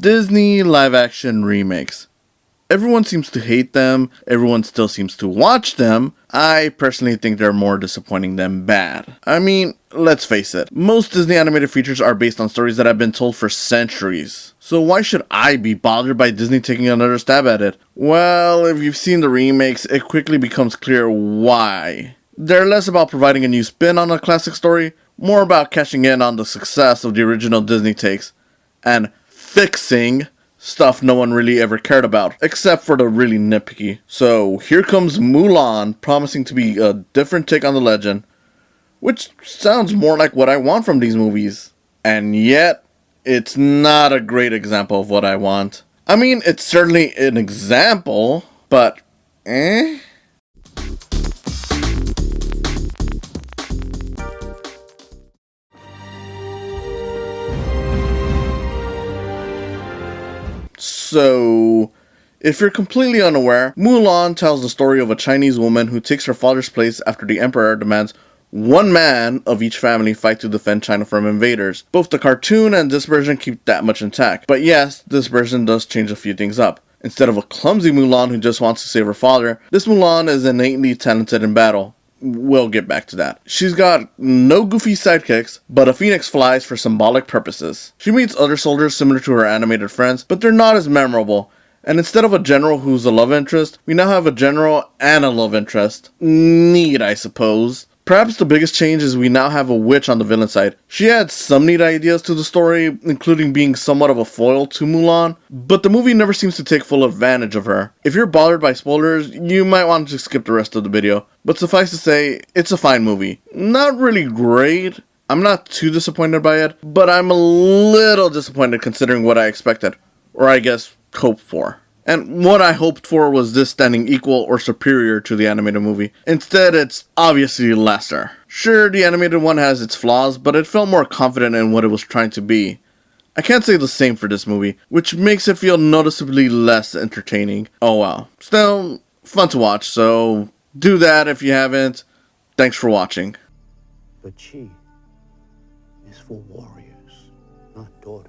Disney live-action remakes. Everyone seems to hate them, everyone still seems to watch them. I personally think they're more disappointing than bad. I mean, let's face it, most Disney animated features are based on stories that have been told for centuries. So why should I be bothered by Disney taking another stab at it? Well, if you've seen the remakes, it quickly becomes clear why. They're less about providing a new spin on a classic story, more about cashing in on the success of the original Disney takes, and fixing stuff no one really ever cared about, except for the really nitpicky. So here comes Mulan, promising to be a different take on the legend, which sounds more like what I want from these movies. And yet, it's not a great example of what I want. I mean, it's certainly an example, but So, if you're completely unaware, Mulan tells the story of a Chinese woman who takes her father's place after the emperor demands one man of each family fight to defend China from invaders. Both the cartoon and this version keep that much intact. But yes, this version does change a few things up. Instead of a clumsy Mulan who just wants to save her father, this Mulan is innately talented in battle. We'll get back to that. She's got no goofy sidekicks, but a phoenix flies for symbolic purposes. She meets other soldiers similar to her animated friends, but they're not as memorable. And instead of a general who's a love interest, we now have a general and a love interest. Neat, I suppose. Perhaps the biggest change is we now have a witch on the villain side. She had some neat ideas to the story, including being somewhat of a foil to Mulan, but the movie never seems to take full advantage of her. If you're bothered by spoilers, you might want to skip the rest of the video, but suffice to say, it's a fine movie. Not really great, I'm not too disappointed by it, but I'm a little disappointed considering what I expected, or I guess hoped for. And what I hoped for was this standing equal or superior to the animated movie. Instead, it's obviously lesser. Sure, the animated one has its flaws, but it felt more confident in what it was trying to be. I can't say the same for this movie, which makes it feel noticeably less entertaining. Oh wow. Still, fun to watch, so do that if you haven't. Thanks for watching. But Qi is for warriors, not daughters.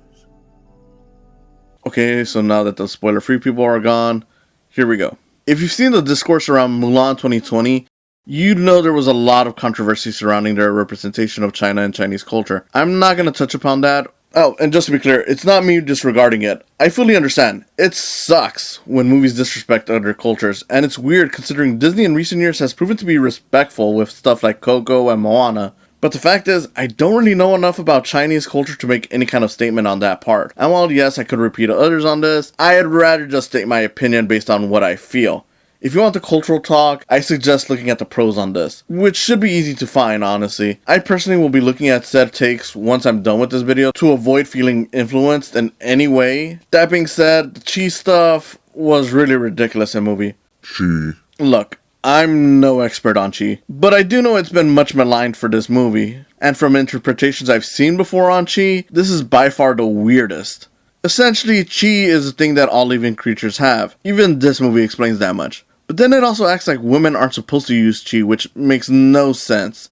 Okay, so now that the spoiler-free people are gone, here we go. If you've seen the discourse around Mulan 2020, you'd know there was a lot of controversy surrounding their representation of China and Chinese culture. I'm not going to touch upon that. Oh, and just to be clear, it's not me disregarding it. I fully understand. It sucks when movies disrespect other cultures, and it's weird considering Disney in recent years has proven to be respectful with stuff like Coco and Moana. But the fact is, I don't really know enough about Chinese culture to make any kind of statement on that part. And while yes, I could repeat others on this, I'd rather just state my opinion based on what I feel. If you want the cultural talk, I suggest looking at the pros on this, which should be easy to find, honestly. I personally will be looking at said takes once I'm done with this video to avoid feeling influenced in any way. That being said, the Qi stuff was really ridiculous in the movie. Qi. Look, I'm no expert on Qi, but I do know it's been much maligned for this movie, and from interpretations I've seen before on Qi, this is by far the weirdest. Essentially, Qi is a thing that all living creatures have. Even this movie explains that much. But then it also acts like women aren't supposed to use Qi, which makes no sense.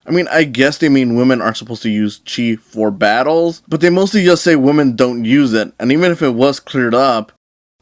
I mean, I guess they mean women aren't supposed to use Qi for battles, but they mostly just say women don't use it, and even if it was cleared up,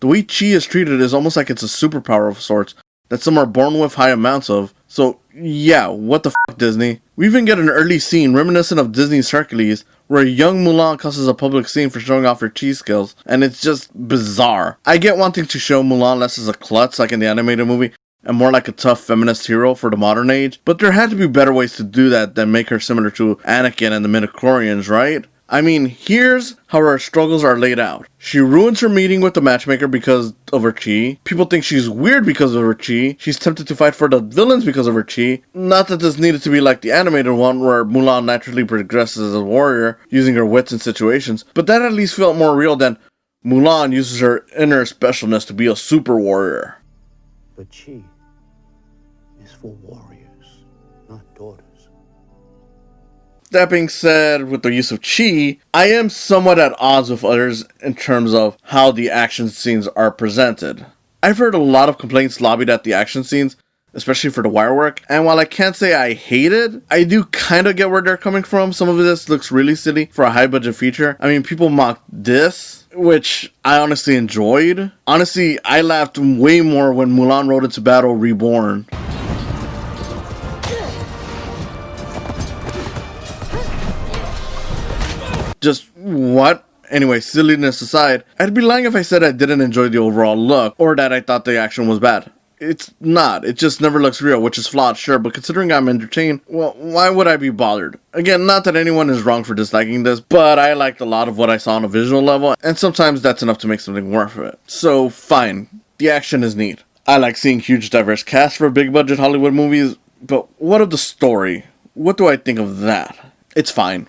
the way Qi is treated is almost like it's a superpower of sorts that some are born with high amounts of. So yeah, what the fuck, Disney? We even get an early scene reminiscent of Disney's Hercules, where a young Mulan causes a public scene for showing off her Qi skills, and it's just bizarre. I get wanting to show Mulan less as a klutz like in the animated movie, and more like a tough feminist hero for the modern age, but there had to be better ways to do that than make her similar to Anakin and the midichlorians, right? I mean, here's how her struggles are laid out. She ruins her meeting with the matchmaker because of her Qi. People think she's weird because of her Qi. She's tempted to fight for the villains because of her Qi. Not that this needed to be like the animated one where Mulan naturally progresses as a warrior, using her wits in situations, but that at least felt more real than Mulan uses her inner specialness to be a super warrior. But Qi is for warriors, not daughters. That being said, with the use of Qi, I am somewhat at odds with others in terms of how the action scenes are presented. I've heard a lot of complaints lobbied at the action scenes, especially for the wire work, and while I can't say I hate it, I do kinda get where they're coming from. Some of this looks really silly for a high budget feature. I mean, people mock this, which I honestly enjoyed. Honestly, I laughed way more when Mulan rode into battle reborn. Just what? Anyway, silliness aside, I'd be lying if I said I didn't enjoy the overall look, or that I thought the action was bad. It's not. It just never looks real, which is flawed, sure, but considering I'm entertained, well, why would I be bothered? Again, not that anyone is wrong for disliking this, but I liked a lot of what I saw on a visual level, and sometimes that's enough to make something worth it. So, fine. The action is neat. I like seeing huge diverse casts for big budget Hollywood movies, but what of the story? What do I think of that? It's fine.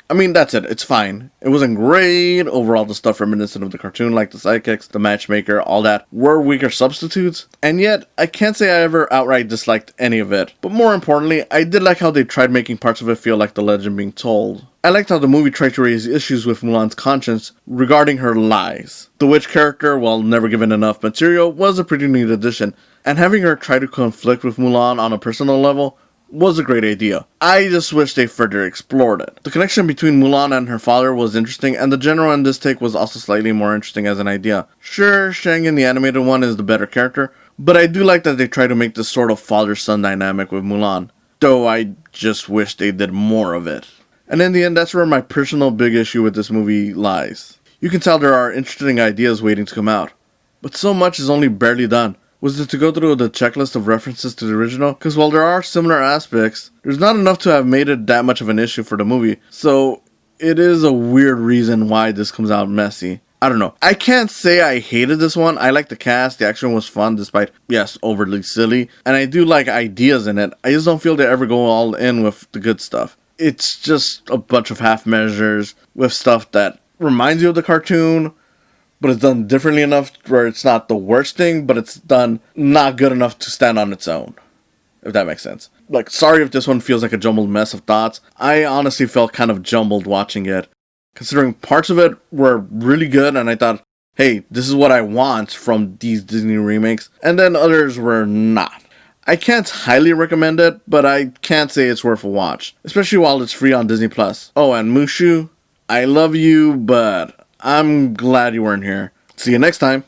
I mean, that's it. It's fine. It wasn't great. Overall, the stuff reminiscent of the cartoon, like the sidekicks, the matchmaker, all that, were weaker substitutes. And yet, I can't say I ever outright disliked any of it. But more importantly, I did like how they tried making parts of it feel like the legend being told. I liked how the movie tried to raise issues with Mulan's conscience regarding her lies. The witch character, while never given enough material, was a pretty neat addition. And having her try to conflict with Mulan on a personal level was a great idea. I just wish they further explored it. The connection between Mulan and her father was interesting, and the general in this take was also slightly more interesting as an idea. Sure, Shang in the animated one is the better character, but I do like that they try to make this sort of father-son dynamic with Mulan, though I just wish they did more of it. And in the end, that's where my personal big issue with this movie lies. You can tell there are interesting ideas waiting to come out, but so much is only barely done. Was it to go through the checklist of references to the original? Because while there are similar aspects, there's not enough to have made it that much of an issue for the movie. So it is a weird reason why this comes out messy. I don't know. I can't say I hated this one. I like the cast. The action was fun despite, yes, overly silly. And I do like ideas in it. I just don't feel they ever go all in with the good stuff. It's just a bunch of half measures with stuff that reminds you of the cartoon, but it's done differently enough where it's not the worst thing, but it's done not good enough to stand on its own, if that makes sense. Like, sorry if this one feels like a jumbled mess of thoughts. I honestly felt kind of jumbled watching it, considering parts of it were really good, and I thought, hey, this is what I want from these Disney remakes, and then others were not. I can't highly recommend it, but I can't say it's worth a watch, especially while it's free on Disney+. Oh, and Mushu, I love you, but I'm glad you weren't here. See you next time.